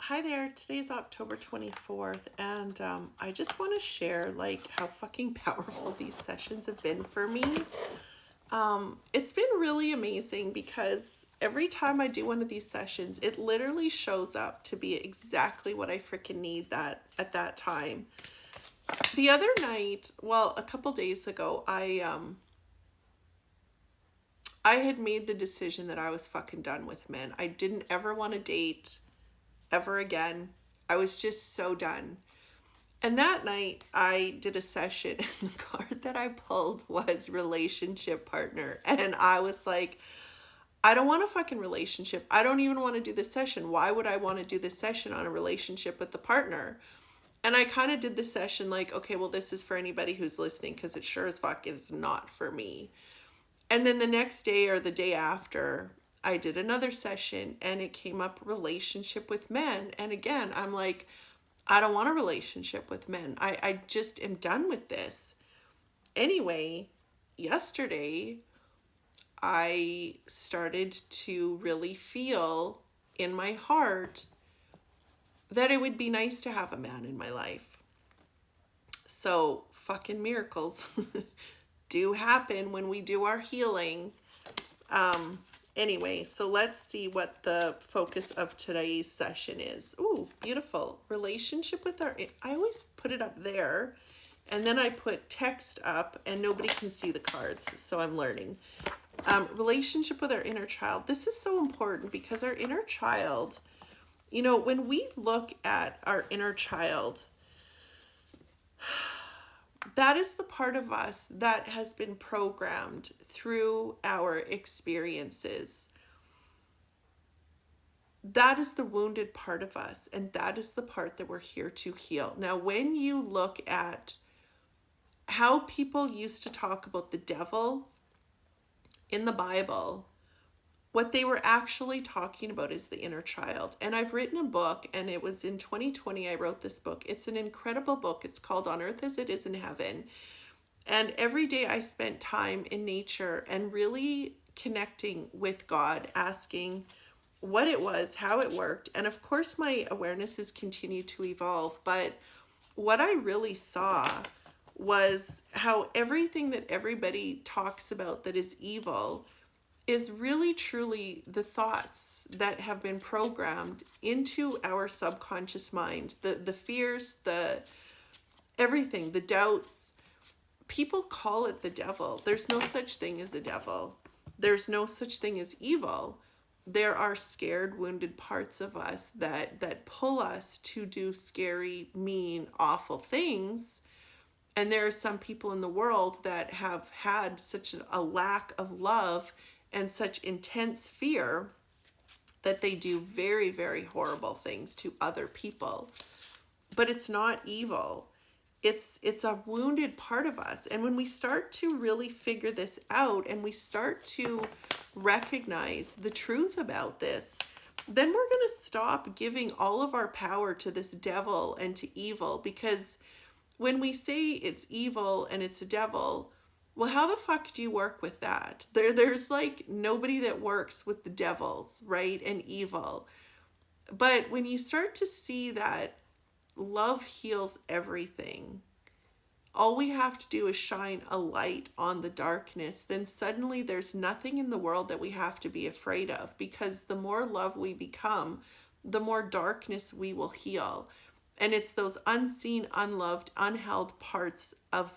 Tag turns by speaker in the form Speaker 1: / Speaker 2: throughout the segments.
Speaker 1: Hi there, today's October 24th, and I just want to share how fucking powerful these sessions have been for me. It's been really amazing because every time I do one of these sessions, it literally shows up to be exactly what I freaking need that at that time. The other night, well, a couple days ago, I had made the decision that I was fucking done with men. I didn't ever want to date ever again. I was just so done. And that night I did a session and the card that I pulled was relationship partner. And I was like, I don't want a fucking relationship. I don't even want to do this session. Why would I want to do this session on a relationship with the partner? And I kind of did the session like, okay, well, this is for anybody who's listening because it sure as fuck is not for me. And then the next day or the day after, I did another session and it came up relationship with men. And again, I'm like, I don't want a relationship with men. I just am done with this. Anyway, yesterday, I started to really feel in my heart that it would be nice to have a man in my life. So, fucking miracles do happen when we do our healing. Anyway, so let's see what the focus of today's session is. Ooh, beautiful. Relationship with our, I always put it up there and then I put text up and nobody can see the cards. So I'm learning. Relationship with our inner child. This is so important because our inner child, when we look at our inner child, that is the part of us that has been programmed through our experiences. That is the wounded part of us, and that is the part that we're here to heal. Now, when you look at how people used to talk about the devil in the Bible, what they were actually talking about is the inner child. And I've written a book, and it was in 2020 I wrote this book. It's an incredible book. It's called On Earth as It Is in Heaven. And every day I spent time in nature and really connecting with God, asking what it was, how it worked. And of course, my awareness has continued to evolve. But what I really saw was how everything that everybody talks about that is evil is really truly the thoughts that have been programmed into our subconscious mind, the fears, the everything, the doubts. People call it the devil. There's no such thing as a devil. There's no such thing as evil. There are scared, wounded parts of us that pull us to do scary, mean, awful things. And there are some people in the world that have had such a lack of love and such intense fear that they do very, very horrible things to other people. But it's not evil. It's a wounded part of us. And when we start to really figure this out and we start to recognize the truth about this, then we're going to stop giving all of our power to this devil and to evil. Because when we say it's evil and it's a devil, well, how the fuck do you work with that? There's like nobody that works with the devils, right? And evil. But when you start to see that love heals everything, all we have to do is shine a light on the darkness, then suddenly there's nothing in the world that we have to be afraid of, because the more love we become, the more darkness we will heal. And it's those unseen, unloved, unheld parts of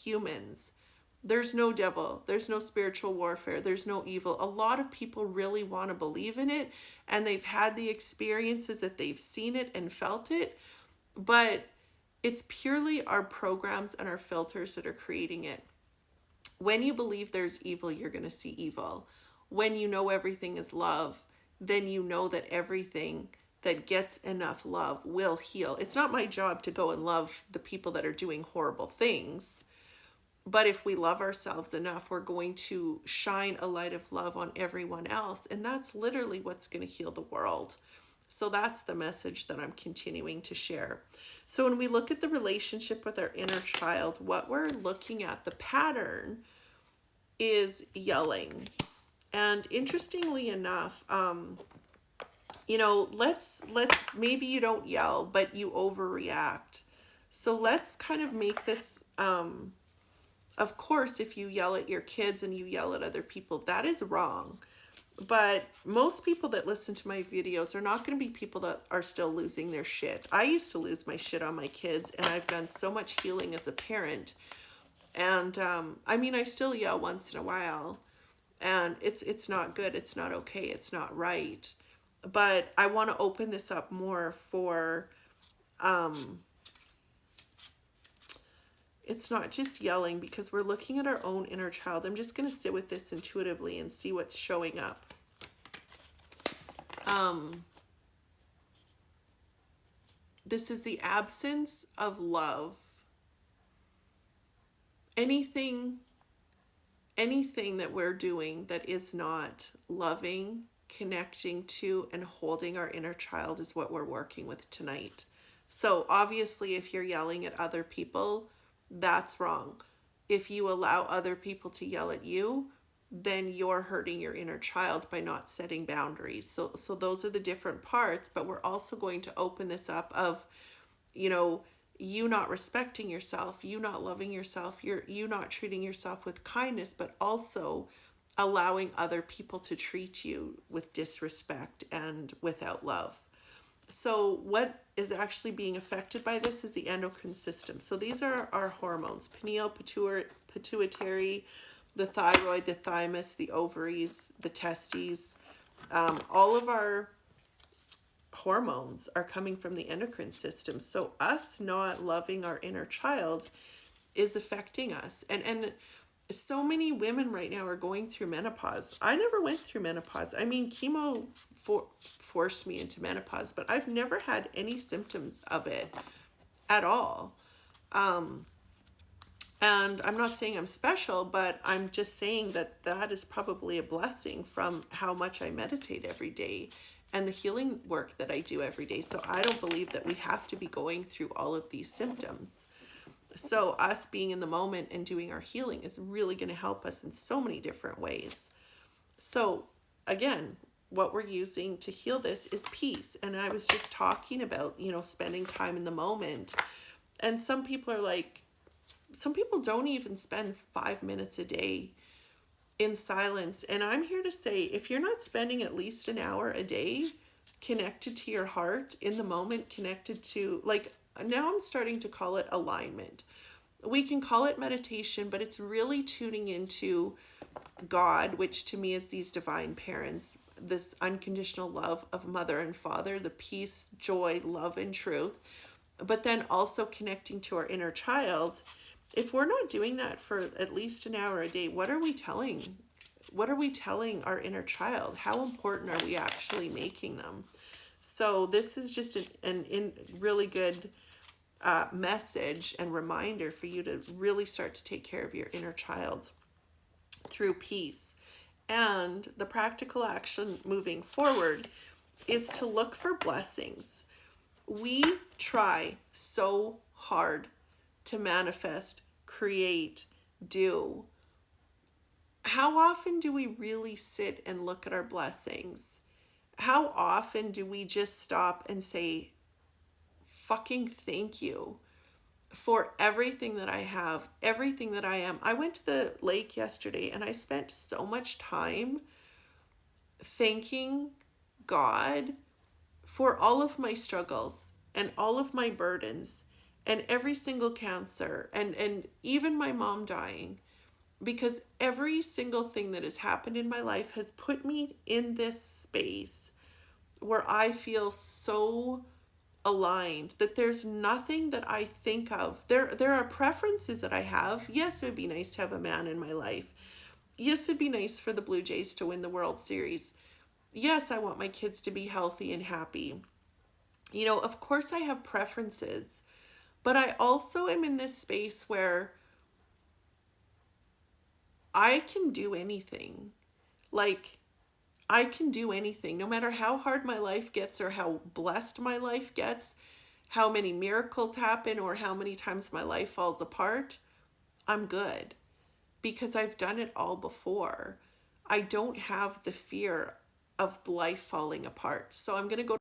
Speaker 1: humans. There's no devil, there's no spiritual warfare, there's no evil. A lot of people really want to believe in it, and they've had the experiences that they've seen it and felt it, but it's purely our programs and our filters that are creating it. When you believe there's evil, you're going to see evil. When you know everything is love, then you know that everything that gets enough love will heal. It's not my job to go and love the people that are doing horrible things. But if we love ourselves enough, we're going to shine a light of love on everyone else. And that's literally what's going to heal the world. So that's the message that I'm continuing to share. So when we look at the relationship with our inner child, what we're looking at, the pattern is yelling. And interestingly enough, let's maybe you don't yell, but you overreact. So let's kind of make this of course, if you yell at your kids and you yell at other people, that is wrong. But most people that listen to my videos are not going to be people that are still losing their shit. I used to lose my shit on my kids, and I've done so much healing as a parent. And I mean, I still yell once in a while, and it's not good. It's not okay. It's not right. But I want to open this up more for it's not just yelling, because we're looking at our own inner child. I'm just going to sit with this intuitively and see what's showing up. This is the absence of love. Anything that we're doing that is not loving, connecting to, and holding our inner child is what we're working with tonight. So obviously, if you're yelling at other people, that's wrong. If you allow other people to yell at you, then you're hurting your inner child by not setting boundaries. So those are the different parts, but we're also going to open this up of, you not respecting yourself, you not loving yourself, you not treating yourself with kindness, but also allowing other people to treat you with disrespect and without love. So what is actually being affected by this is the endocrine system. So these are our hormones: pineal, pituitary, the thyroid, the thymus, the ovaries, the testes. All of our hormones are coming from the endocrine system. So us not loving our inner child is affecting us. And so many women right now are going through menopause. I never went through menopause. I mean, chemo forced me into menopause, but I've never had any symptoms of it at all. And I'm not saying I'm special, but I'm just saying that is probably a blessing from how much I meditate every day and the healing work that I do every day. So I don't believe that we have to be going through all of these symptoms. So us being in the moment and doing our healing is really going to help us in so many different ways. So again, what we're using to heal this is peace. And I was just talking about, spending time in the moment. And some people don't even spend 5 minutes a day in silence. And I'm here to say, if you're not spending at least an hour a day connected to your heart in the moment, connected to, now I'm starting to call it alignment. We can call it meditation, but it's really tuning into God, which to me is these divine parents, this unconditional love of mother and father, the peace, joy, love, and truth, but then also connecting to our inner child. If we're not doing that for at least an hour a day, what are we telling? What are we telling our inner child? How important are we actually making them? So this is just an really good message and reminder for you to really start to take care of your inner child through peace. And the practical action moving forward is to look for blessings. We try so hard to manifest, create, do. How often do we really sit and look at our blessings? How often do we just stop and say, fucking thank you for everything that I have, everything that I am? I went to the lake yesterday and I spent so much time thanking God for all of my struggles and all of my burdens and every single cancer and even my mom dying, because every single thing that has happened in my life has put me in this space where I feel so aligned that there's nothing that I think of. There are preferences that I have. Yes, it would be nice to have a man in my life. Yes, it'd be nice for the Blue Jays to win the World Series. Yes, I want my kids to be healthy and happy. Of course I have preferences, but I also am in this space where I can do anything. I can do anything, no matter how hard my life gets or how blessed my life gets, how many miracles happen or how many times my life falls apart. I'm good because I've done it all before. I don't have the fear of life falling apart. So I'm going to go